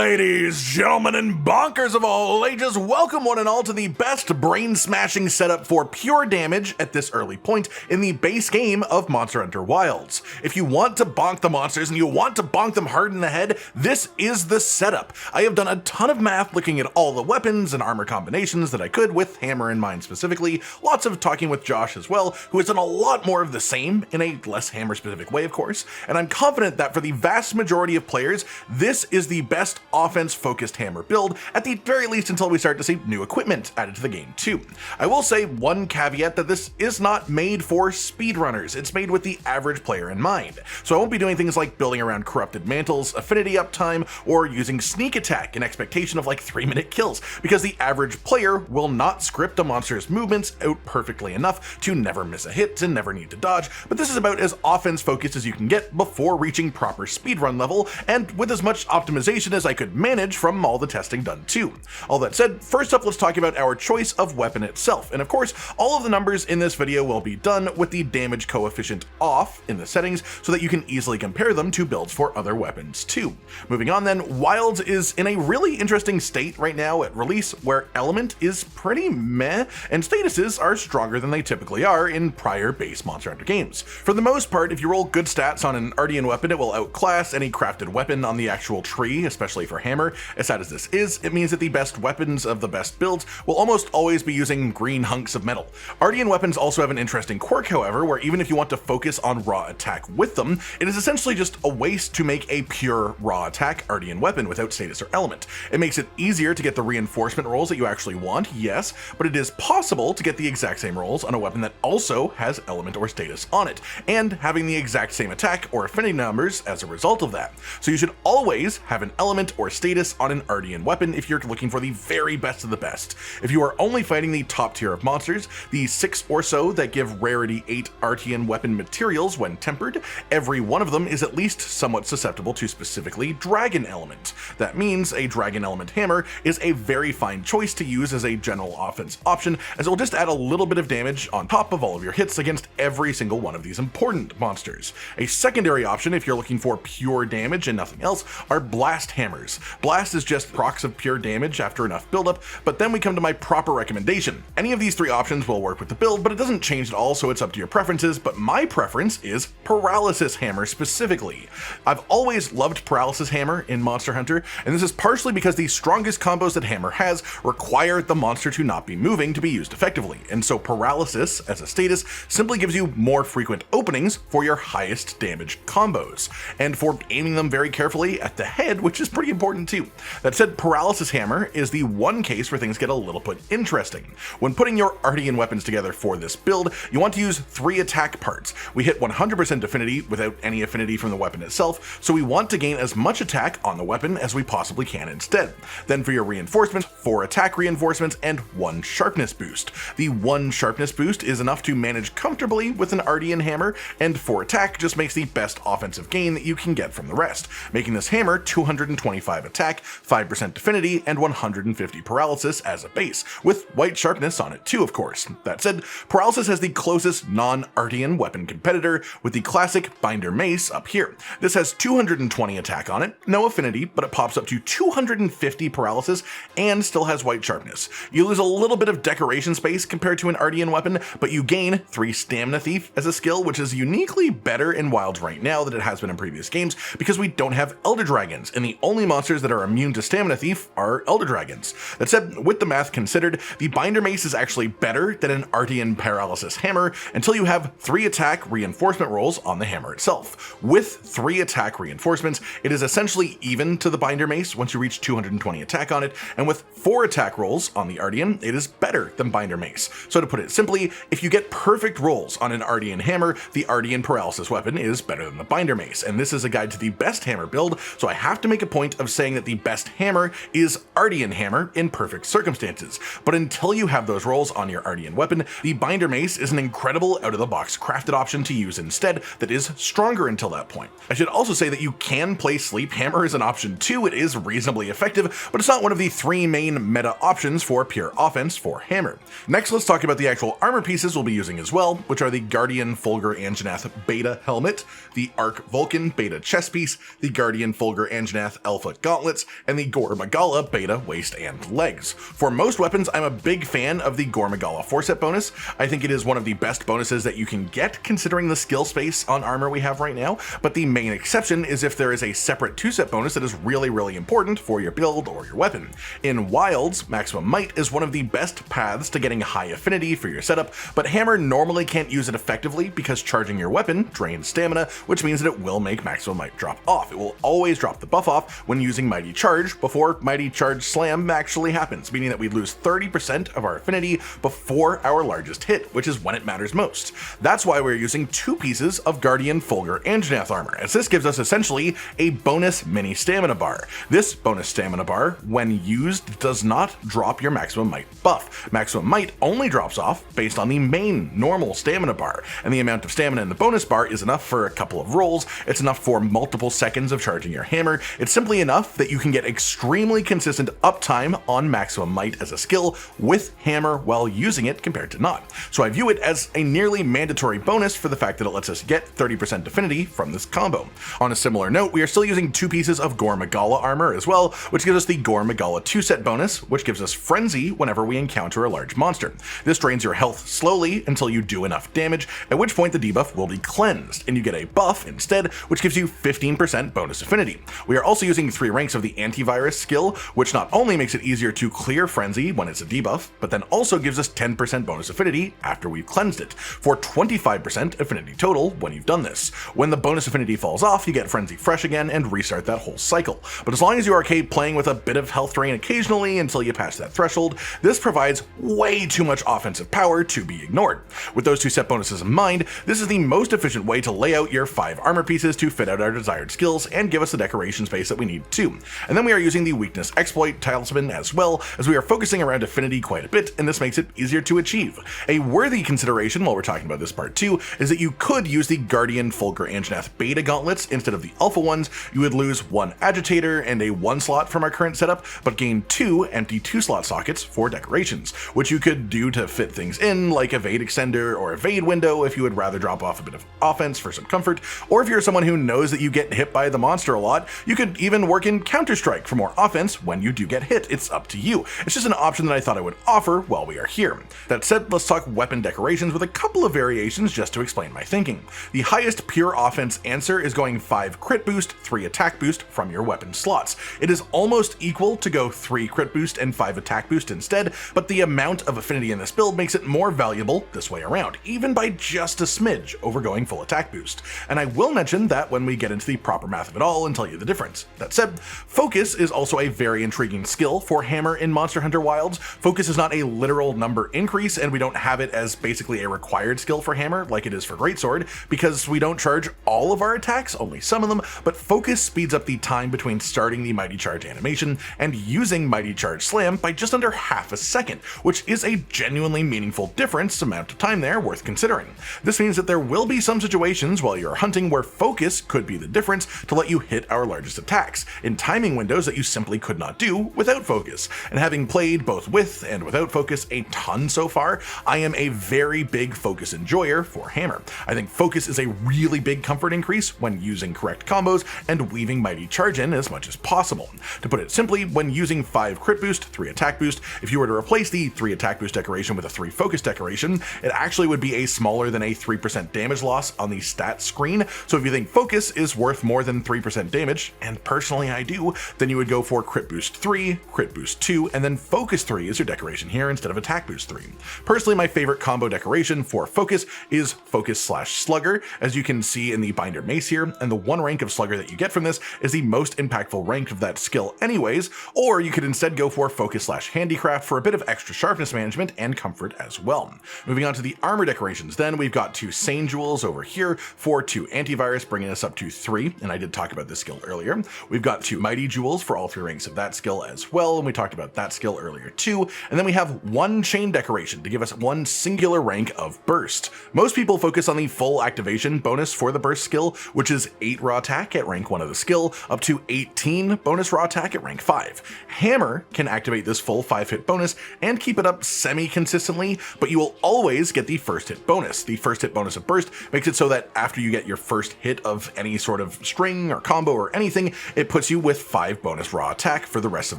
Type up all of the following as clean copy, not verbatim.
Ladies, gentlemen, and bonkers of all ages, welcome one and all to the best brain-smashing setup for pure damage at this early point in the base game of Monster Hunter Wilds. If you want to bonk the monsters and you want to bonk them hard in the head, this is the setup. I have done a ton of math looking at all the weapons and armor combinations that I could, with hammer in mind specifically, lots of talking with Josh as well, who has done a lot more of the same in a less hammer-specific way, of course, and I'm confident that for the vast majority of players, this is the best offense-focused hammer build, at the very least until we start to see new equipment added to the game too. I will say one caveat that this is not made for speedrunners, it's made with the average player in mind. So I won't be doing things like building around corrupted mantles, affinity uptime, or using sneak attack in expectation of like 3-minute kills, because the average player will not script a monster's movements out perfectly enough to never miss a hit and never need to dodge, but this is about as offense-focused as you can get before reaching proper speedrun level, and with as much optimization as I could manage from all the testing done too. All that said, first up let's talk about our choice of weapon itself, and of course all of the numbers in this video will be done with the damage coefficient off in the settings so that you can easily compare them to builds for other weapons too. Moving on then, Wilds is in a really interesting state right now at release where element is pretty meh and statuses are stronger than they typically are in prior base Monster Hunter games. For the most part, if you roll good stats on an Artian weapon, it will outclass any crafted weapon on the actual tree, especially for hammer. As sad as this is, it means that the best weapons of the best builds will almost always be using green hunks of metal. Artian weapons also have an interesting quirk, however, where even if you want to focus on raw attack with them, it is essentially just a waste to make a pure raw attack Artian weapon without status or element. It makes it easier to get the reinforcement rolls that you actually want, yes, but it is possible to get the exact same rolls on a weapon that also has element or status on it, and having the exact same attack or affinity numbers as a result of that. So you should always have an element or status on an Artian weapon if you're looking for the very best of the best. If you are only fighting the top tier of monsters, the 6 or so that give rarity 8 Artian weapon materials when tempered, every one of them is at least somewhat susceptible to specifically dragon element. That means a dragon element hammer is a very fine choice to use as a general offense option, as it will just add a little bit of damage on top of all of your hits against every single one of these important monsters. A secondary option, if you're looking for pure damage and nothing else, are blast hammers. Blast is just procs of pure damage after enough buildup, but then we come to my proper recommendation. Any of these 3 options will work with the build, but it doesn't change at all, so it's up to your preferences, but my preference is paralysis hammer specifically. I've always loved paralysis hammer in Monster Hunter, and this is partially because the strongest combos that hammer has require the monster to not be moving to be used effectively, and so paralysis as a status simply gives you more frequent openings for your highest damage combos, and for aiming them very carefully at the head, which is pretty important too. That said, paralysis hammer is the one case where things get a little bit interesting. When putting your Artian weapons together for this build, you want to use 3 attack parts. We hit 100% affinity without any affinity from the weapon itself, so we want to gain as much attack on the weapon as we possibly can instead. Then for your reinforcements, 4 attack reinforcements and 1 sharpness boost. The 1 sharpness boost is enough to manage comfortably with an Artian hammer, and 4 attack just makes the best offensive gain that you can get from the rest, making this hammer 225 attack, 5% affinity, and 150 paralysis as a base, with white sharpness on it too, of course. That said, paralysis has the closest non-Artian weapon competitor with the classic binder mace up here. This has 220 attack on it, no affinity, but it pops up to 250 paralysis and still has white sharpness. You lose a little bit of decoration space compared to an Artian weapon, but you gain 3 stamina thief as a skill, which is uniquely better in Wilds right now than it has been in previous games, because we don't have elder dragons, and the only monsters that are immune to stamina thief are elder dragons. That said, with the math considered, the binder mace is actually better than an Artian paralysis hammer until you have 3 attack reinforcement rolls on the hammer itself. With 3 attack reinforcements, it is essentially even to the binder mace once you reach 220 attack on it, and with 4 attack rolls on the Artian, it is better than binder mace. So to put it simply, if you get perfect rolls on an Artian hammer, the Artian paralysis weapon is better than the binder mace, and this is a guide to the best hammer build, so I have to make a point of saying that the best hammer is Artian hammer in perfect circumstances. But until you have those rolls on your Artian weapon, the binder mace is an incredible out-of-the-box crafted option to use instead that is stronger until that point. I should also say that you can play sleep hammer as an option too. It is reasonably effective, but it's not one of the 3 main meta options for pure offense for hammer. Next, let's talk about the actual armor pieces we'll be using as well, which are the Guardian Fulgur Anjanath Beta helmet, the Arc Vulcan Beta chest piece, the Guardian Fulgur Anjanath Alpha scarlet gauntlets, and the gore magala beta waist and legs. For most weapons, I'm a big fan of the gore magala 4-set bonus. I think it is one of the best bonuses that you can get considering the skill space on armor we have right now, but the main exception is if there is a separate 2-set bonus that is really important for your build or your weapon. In Wilds, maximum might is one of the best paths to getting high affinity for your setup, but hammer normally can't use it effectively because charging your weapon drains stamina, which means that it will make maximum might drop off. It will always drop the buff off when using mighty charge before mighty charge slam actually happens, meaning that we lose 30% of our affinity before our largest hit, which is when it matters most. That's why we're using 2 pieces of Guardian Fulgur Anjanath armor, as this gives us essentially a bonus mini stamina bar. This bonus stamina bar, when used, does not drop your maximum might buff. Maximum might only drops off based on the main normal stamina bar, and the amount of stamina in the bonus bar is enough for a couple of rolls. It's enough for multiple seconds of charging your hammer. It's simply enough that you can get extremely consistent uptime on maximum might as a skill with hammer while using it compared to not. So I view it as a nearly mandatory bonus for the fact that it lets us get 30% affinity from this combo. On a similar note, we are still using 2 pieces of gore magala armor as well, which gives us the gore magala 2-set bonus, which gives us frenzy whenever we encounter a large monster. This drains your health slowly until you do enough damage, at which point the debuff will be cleansed, and you get a buff instead, which gives you 15% bonus affinity. We are also using 3 ranks of the antivirus skill, which not only makes it easier to clear frenzy when it's a debuff, but then also gives us 10% bonus affinity after we've cleansed it, for 25% affinity total when you've done this. When the bonus affinity falls off, you get frenzy fresh again and restart that whole cycle. But as long as you are okay playing with a bit of health drain occasionally until you pass that threshold, this provides way too much offensive power to be ignored. With those 2 set bonuses in mind, this is the most efficient way to lay out your 5 armor pieces to fit out our desired skills and give us the decoration space that we need too. And then we are using the weakness exploit talisman as well, as we are focusing around affinity quite a bit, and this makes it easier to achieve. A worthy consideration while we're talking about this part too is that you could use the Guardian Fulgur Anjanath beta gauntlets instead of the alpha ones. You would lose 1 agitator and a 1 slot from our current setup, but gain 2 empty 2-slot sockets for decorations, which you could do to fit things in, like evade extender or evade window if you would rather drop off a bit of offense for some comfort, or if you're someone who knows that you get hit by the monster a lot, you could even work in Counter-Strike for more offense when you do get hit. It's up to you. It's just an option that I thought I would offer while we are here. That said, let's talk weapon decorations with a couple of variations just to explain my thinking. The highest pure offense answer is going 5 crit boost, 3 attack boost from your weapon slots. It is almost equal to go 3 crit boost and 5 attack boost instead, but the amount of affinity in this build makes it more valuable this way around, even by just a smidge over going full attack boost. And I will mention that when we get into the proper math of it all and tell you the difference. That said, focus is also a very intriguing skill for hammer in Monster Hunter Wilds. Focus is not a literal number increase, and we don't have it as basically a required skill for hammer like it is for greatsword, because we don't charge all of our attacks, only some of them, but focus speeds up the time between starting the mighty charge animation and using mighty charge slam by just under half a second, which is a genuinely meaningful difference amount of time there worth considering. This means that there will be some situations while you're hunting where focus could be the difference to let you hit our largest attacks in timing windows that you simply could not do without focus. And having played both with and without focus a ton so far, I am a very big focus enjoyer for hammer. I think focus is a really big comfort increase when using correct combos and weaving mighty charge in as much as possible. To put it simply, when using 5 crit boost, 3 attack boost, if you were to replace the 3 attack boost decoration with a 3 focus decoration, it actually would be a smaller than a 3% damage loss on the stat screen. So if you think focus is worth more than 3% damage, and personally I do, then you would go for crit boost 3, crit boost 2, and then focus 3 is your decoration here instead of attack boost 3. Personally, my favorite combo decoration for focus is focus/slugger, as you can see in the binder mace here, and the 1 rank of slugger that you get from this is the most impactful rank of that skill anyways, or you could instead go for focus/handicraft for a bit of extra sharpness management and comfort as well. Moving on to the armor decorations then, we've got 2 Sane Jewels over here for 2 antivirus, bringing us up to 3, and I did talk about this skill earlier. We've got 2 Mighty Jewels for all 3 ranks of that skill as well, and we talked about that skill earlier too, and then we have 1 Chain Decoration to give us 1 singular rank of Burst. Most people focus on the full activation bonus for the Burst skill, which is 8 raw attack at rank 1 of the skill, up to 18 bonus raw attack at rank 5. Hammer can activate this full 5-hit bonus and keep it up semi-consistently, but you will always get the first hit bonus. The first hit bonus of Burst makes it so that after you get your first hit of any sort of string or combo or anything, it puts puts you with 5 bonus raw attack for the rest of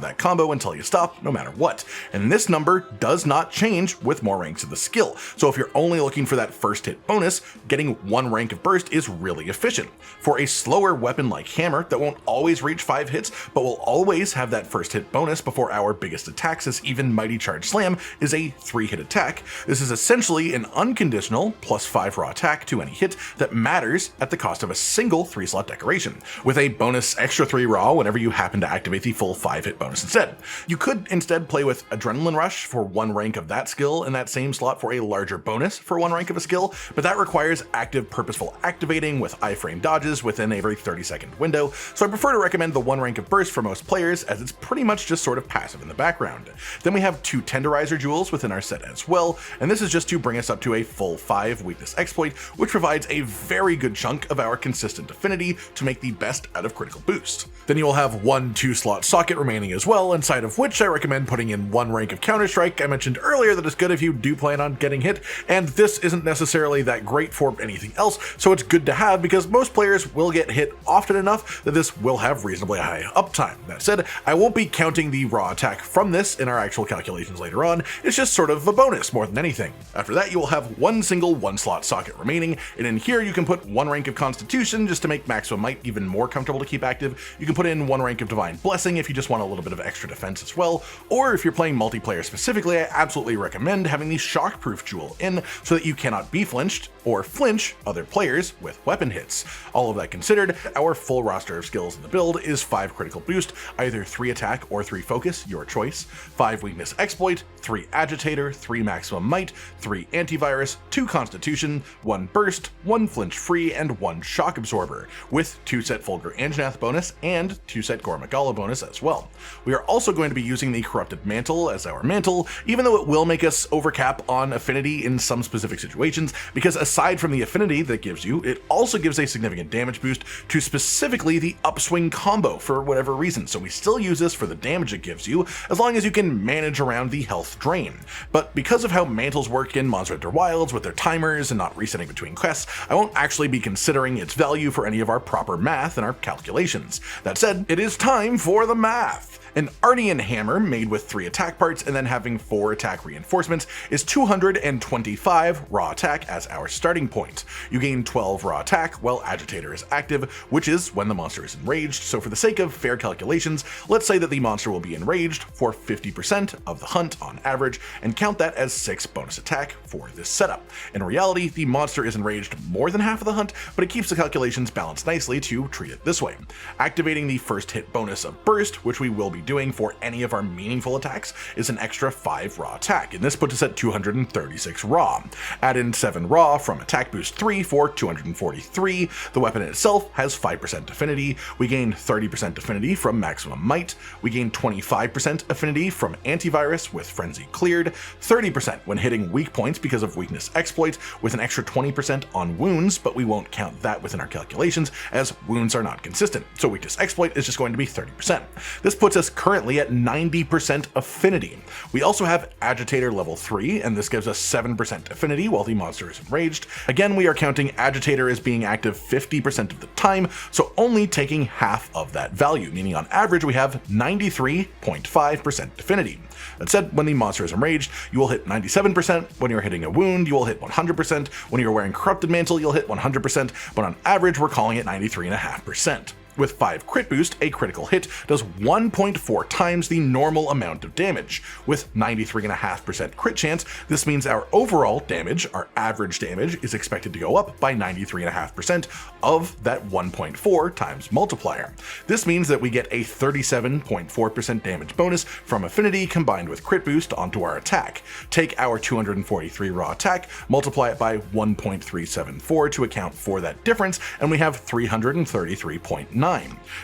that combo until you stop, no matter what. And this number does not change with more ranks of the skill. So if you're only looking for that first hit bonus, getting 1 rank of burst is really efficient. For a slower weapon like hammer that won't always reach 5 hits, but will always have that first hit bonus before our biggest attacks, as even Mighty Charge Slam is a 3-hit attack, this is essentially an unconditional plus 5 raw attack to any hit that matters at the cost of a single 3-slot decoration, with a bonus extra 3 raw whenever you happen to activate the full 5-hit bonus instead. You could instead play with Adrenaline Rush for 1 rank of that skill in that same slot for a larger bonus for 1 rank of a skill, but that requires active purposeful activating with iframe dodges within a very 30-second window, so I prefer to recommend the 1 rank of burst for most players, as it's pretty much just sort of passive in the background. Then we have 2 Tenderizer Jewels within our set as well, and this is just to bring us up to a full 5 weakness exploit, which provides a very good chunk of our consistent affinity to make the best out of critical boost. Then you will have 1 2-slot socket remaining as well, inside of which I recommend putting in 1 rank of Counter-Strike. I mentioned earlier that it's good if you do plan on getting hit, and this isn't necessarily that great for anything else, so it's good to have because most players will get hit often enough that this will have reasonably high uptime. That said, I won't be counting the raw attack from this in our actual calculations later on, it's just sort of a bonus more than anything. After that, you will have 1 single 1-slot socket remaining, and in here you can put 1 rank of Constitution just to make maximum might even more comfortable to keep active. You can put in 1 rank of Divine Blessing if you just want a little bit of extra defense as well, or if you're playing multiplayer specifically, I absolutely recommend having the Shockproof Jewel in so that you cannot be flinched or flinch other players with weapon hits. All of that considered, our full roster of skills in the build is 5 critical boost, either 3 attack or 3 focus, your choice, 5 weakness exploit, 3 agitator, 3 maximum might, 3 antivirus, 2 constitution, 1 burst, 1 flinch free, and 1 shock absorber, with 2 set Fulgur Anjanath bonus and 2 set Gore Magala bonus as well. We are also going to be using the corrupted mantle as our mantle, even though it will make us overcap on affinity in some specific situations, because aside from the affinity that gives you, it also gives a significant damage boost to specifically the upswing combo for whatever reason, so we still use this for the damage it gives you, as long as you can manage around the health drain. But because of how mantles work in Monster Hunter Wilds with their timers and not resetting between quests, I won't actually be considering its value for any of our proper math and our calculations. That said, it is time for the math. An Artian hammer made with 3 attack parts and then having 4 attack reinforcements is 225 raw attack as our starting point. You gain 12 raw attack while Agitator is active, which is when the monster is enraged, so for the sake of fair calculations, let's say that the monster will be enraged for 50% of the hunt on average, and count that as 6 bonus attack for this setup. In reality, the monster is enraged more than half of the hunt, but it keeps the calculations balanced nicely to treat it this way. Activating the first hit bonus of burst, which we will be doing for any of our meaningful attacks, is an extra 5 raw attack, and this puts us at 236 raw. Add in 7 raw from attack boost 3 for 243. The weapon itself has 5% affinity. We gain 30% affinity from maximum might. We gain 25% affinity from antivirus with frenzy cleared, 30% when hitting weak points because of weakness exploit, with an extra 20% on wounds, but we won't count that within our calculations as wounds are not consistent, so weakness exploit is just going to be 30%. This puts us currently at 90% affinity. We also have Agitator level 3, and this gives us 7% affinity while the monster is enraged. Again, we are counting Agitator as being active 50% of the time, so only taking half of that value, meaning on average we have 93.5% affinity. That said, when the monster is enraged, you will hit 97%. When you're hitting a wound, you will hit 100%. When you're wearing Corrupted Mantle, you'll hit 100%, but on average, we're calling it 93.5%. With 5 crit boost, a critical hit does 1.4 times the normal amount of damage. With 93.5% crit chance, this means our overall damage, our average damage, is expected to go up by 93.5% of that 1.4 times multiplier. This means that we get a 37.4% damage bonus from affinity combined with crit boost onto our attack. Take our 243 raw attack, multiply it by 1.374 to account for that difference, and we have 333.9.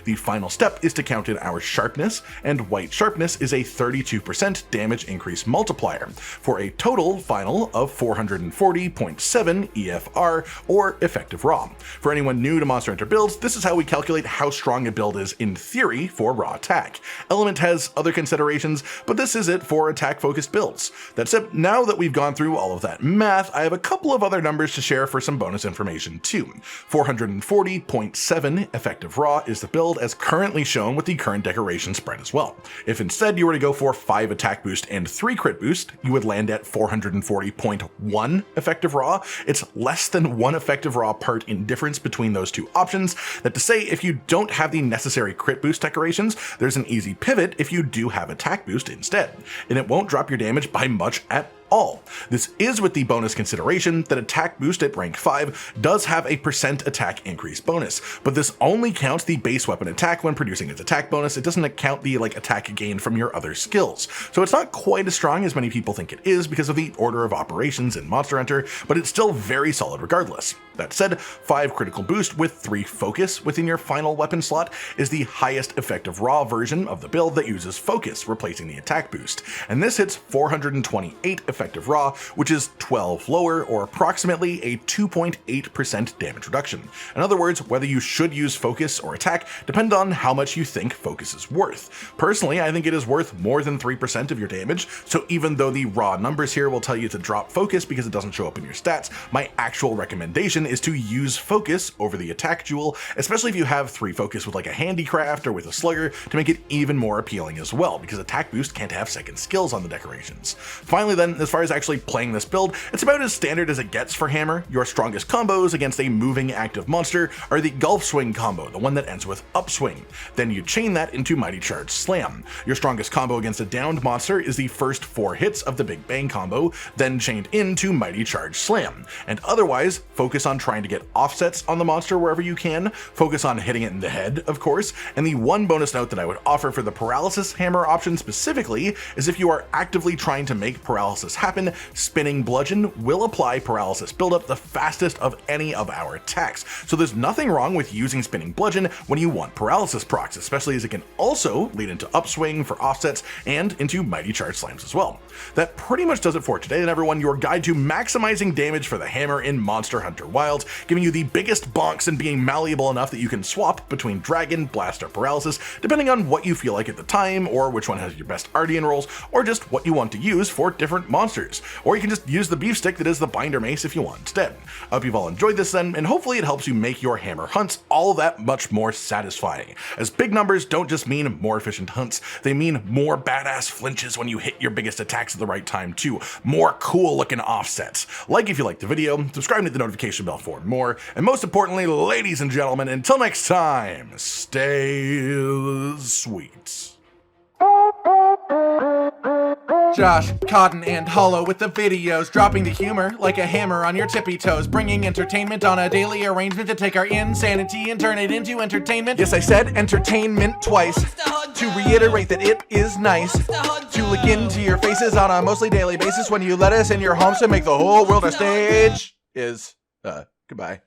The final step is to count in our sharpness, and white sharpness is a 32% damage increase multiplier, for a total final of 440.7 EFR, or effective raw. For anyone new to Monster Hunter builds, this is how we calculate how strong a build is in theory for raw attack. Element has other considerations, but this is it for attack-focused builds. That's it. Now that we've gone through all of that math, I have a couple of other numbers to share for some bonus information too. 440.7 effective raw raw is the build as currently shown with the current decoration spread as well. If instead you were to go for 5 attack boost and 3 crit boost, you would land at 440.1 effective raw. It's less than 1 effective raw part in difference between those two options. That to say, if you don't have the necessary crit boost decorations, there's an easy pivot if you do have attack boost instead, and it won't drop your damage by much at all. This is with the bonus consideration that attack boost at rank 5 does have a % attack increase bonus, but this only counts the base weapon attack when producing its attack bonus. It doesn't account the attack gain from your other skills. So it's not quite as strong as many people think it is because of the order of operations in Monster Hunter, but it's still very solid regardless. That said, 5 critical boost with 3 focus within your final weapon slot is the highest effective raw version of the build that uses focus, replacing the attack boost, and this hits 428 effective raw, which is 12 lower, or approximately a 2.8% damage reduction. In other words, whether you should use focus or attack depends on how much you think focus is worth. Personally, I think it is worth more than 3% of your damage, so even though the raw numbers here will tell you to drop focus because it doesn't show up in your stats, my actual recommendation is to use focus over the attack jewel, especially if you have 3 focus with a handicraft or with a slugger to make it even more appealing as well, because attack boost can't have second skills on the decorations. Finally then, as far as actually playing this build, it's about as standard as it gets for Hammer. Your strongest combos against a moving active monster are the Gulf Swing combo, the one that ends with Upswing. Then you chain that into Mighty Charge Slam. Your strongest combo against a downed monster is the first 4 hits of the Big Bang combo, then chained into Mighty Charge Slam. And otherwise, focus on trying to get offsets on the monster wherever you can, focus on hitting it in the head, of course, and the one bonus note that I would offer for the paralysis hammer option specifically is if you are actively trying to make paralysis happen, spinning bludgeon will apply paralysis buildup the fastest of any of our attacks. So there's nothing wrong with using spinning bludgeon when you want paralysis procs, especially as it can also lead into upswing for offsets and into Mighty Charge Slams as well. That pretty much does it for today, and everyone, your guide to maximizing damage for the hammer in Monster Hunter Wilds, giving you the biggest bonks and being malleable enough that you can swap between dragon, blast, or paralysis, depending on what you feel like at the time, or which one has your best Artian rolls, or just what you want to use for different monsters. Or you can just use the beef stick that is the binder mace if you want instead. I hope you've all enjoyed this then, and hopefully it helps you make your hammer hunts all that much more satisfying. As big numbers don't just mean more efficient hunts, they mean more badass flinches when you hit your biggest attacks at the right time too, more cool looking offsets. Like if you liked the video, subscribe and hit the notification bell for more, and most importantly, ladies and gentlemen, until next time, stay sweet. Josh, Cotton, and Hollow with the videos, dropping the humor like a hammer on your tippy toes, bringing entertainment on a daily arrangement to take our insanity and turn it into entertainment. Yes, I said entertainment twice, to reiterate that it is nice to look into your faces on a mostly daily basis when you let us in your homes to make the whole world our stage. Goodbye.